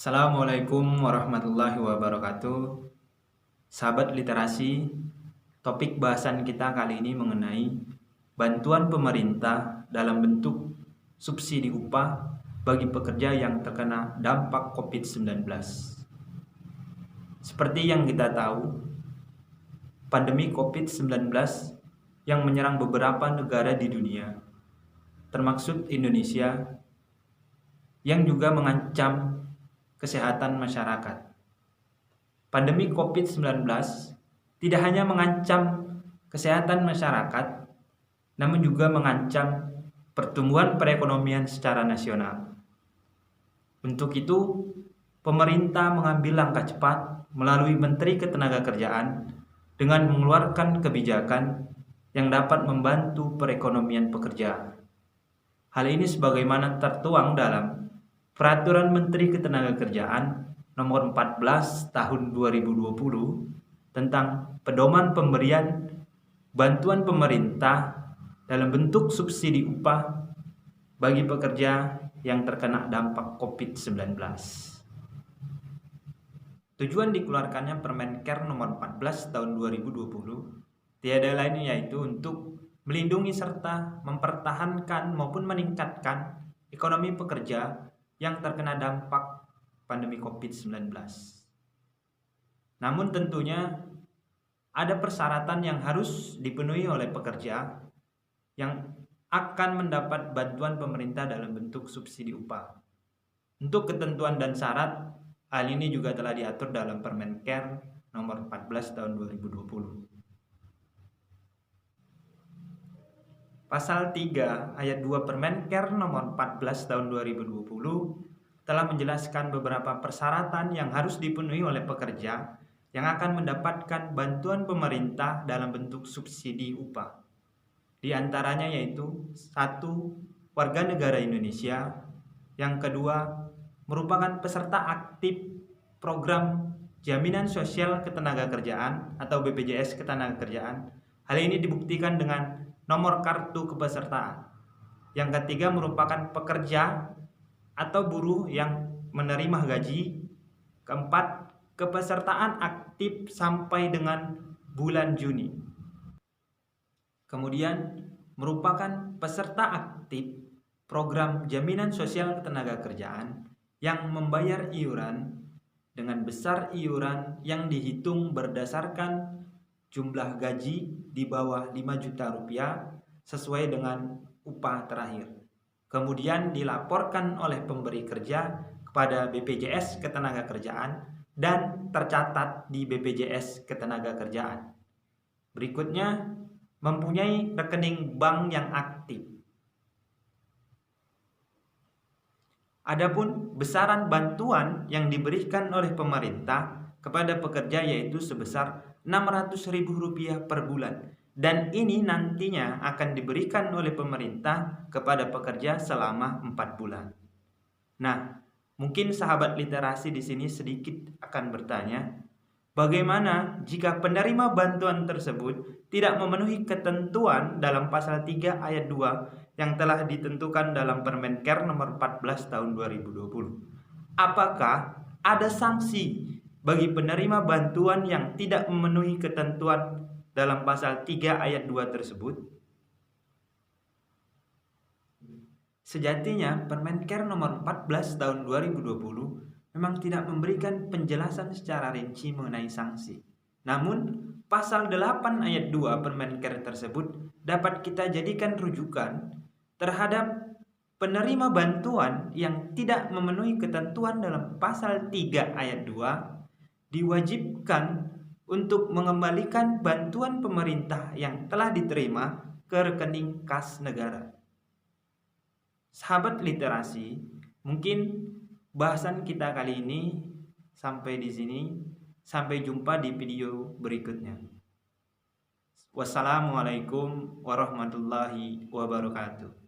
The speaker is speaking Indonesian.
Assalamualaikum warahmatullahi wabarakatuh. Sahabat literasi, topik bahasan kita kali ini mengenai bantuan pemerintah dalam bentuk subsidi upah bagi pekerja yang terkena dampak COVID-19. Seperti yang kita tahu, pandemi COVID-19 yang menyerang beberapa negara di dunia, termasuk Indonesia, yang juga mengancam kesehatan masyarakat. Pandemi COVID-19 tidak hanya mengancam kesehatan masyarakat, namun juga mengancam pertumbuhan perekonomian secara nasional. Untuk itu, pemerintah mengambil langkah cepat melalui Menteri Ketenagakerjaan dengan mengeluarkan kebijakan yang dapat membantu perekonomian pekerja. Hal ini sebagaimana tertuang dalam Peraturan Menteri Ketenagakerjaan Nomor 14 Tahun 2020 tentang pedoman pemberian bantuan pemerintah dalam bentuk subsidi upah bagi pekerja yang terkena dampak COVID-19. Tujuan dikeluarkannya Permenker Nomor 14 Tahun 2020 tiada lain yaitu untuk melindungi serta mempertahankan maupun meningkatkan ekonomi pekerja yang terkena dampak pandemi COVID-19. Namun tentunya ada persyaratan yang harus dipenuhi oleh pekerja yang akan mendapat bantuan pemerintah dalam bentuk subsidi upah. Untuk ketentuan dan syarat, hal ini juga telah diatur dalam Permenker Nomor 14 Tahun 2020. Pasal 3 ayat 2 Permenker Nomor 14 Tahun 2020 telah menjelaskan beberapa persyaratan yang harus dipenuhi oleh pekerja yang akan mendapatkan bantuan pemerintah dalam bentuk subsidi upah. Di antaranya yaitu 1. Warga negara Indonesia. Yang kedua, merupakan peserta aktif program Jaminan Sosial Ketenagakerjaan atau BPJS Ketenagakerjaan. Hal ini dibuktikan dengan nomor kartu kepesertaan. Yang ketiga, merupakan pekerja atau buruh yang menerima gaji. Keempat, kepesertaan aktif sampai dengan bulan Juni. Kemudian, merupakan peserta aktif program Jaminan Sosial Ketenagakerjaan yang membayar iuran dengan besar iuran yang dihitung berdasarkan jumlah gaji di bawah 5 juta rupiah sesuai dengan upah terakhir. Kemudian dilaporkan oleh pemberi kerja kepada BPJS Ketenagakerjaan dan tercatat di BPJS Ketenagakerjaan. Berikutnya, mempunyai rekening bank yang aktif. Adapun besaran bantuan yang diberikan oleh pemerintah kepada pekerja yaitu sebesar Rp600.000 per bulan, dan ini nantinya akan diberikan oleh pemerintah kepada pekerja selama 4 bulan. Nah, mungkin sahabat literasi di sini sedikit akan bertanya, bagaimana jika penerima bantuan tersebut tidak memenuhi ketentuan dalam pasal 3 ayat 2 yang telah ditentukan dalam Permenker Nomor 14 Tahun 2020? Apakah ada sanksi bagi penerima bantuan yang tidak memenuhi ketentuan dalam pasal 3 ayat 2 tersebut? Sejatinya Permenker Nomor 14 Tahun 2020 memang tidak memberikan penjelasan secara rinci mengenai sanksi. Namun, pasal 8 ayat 2 Permenker tersebut dapat kita jadikan rujukan terhadap penerima bantuan yang tidak memenuhi ketentuan dalam pasal 3 ayat 2 diwajibkan untuk mengembalikan bantuan pemerintah yang telah diterima ke rekening kas negara. Sahabat literasi, mungkin bahasan kita kali ini sampai di sini. Sampai jumpa di video berikutnya. Wassalamualaikum warahmatullahi wabarakatuh.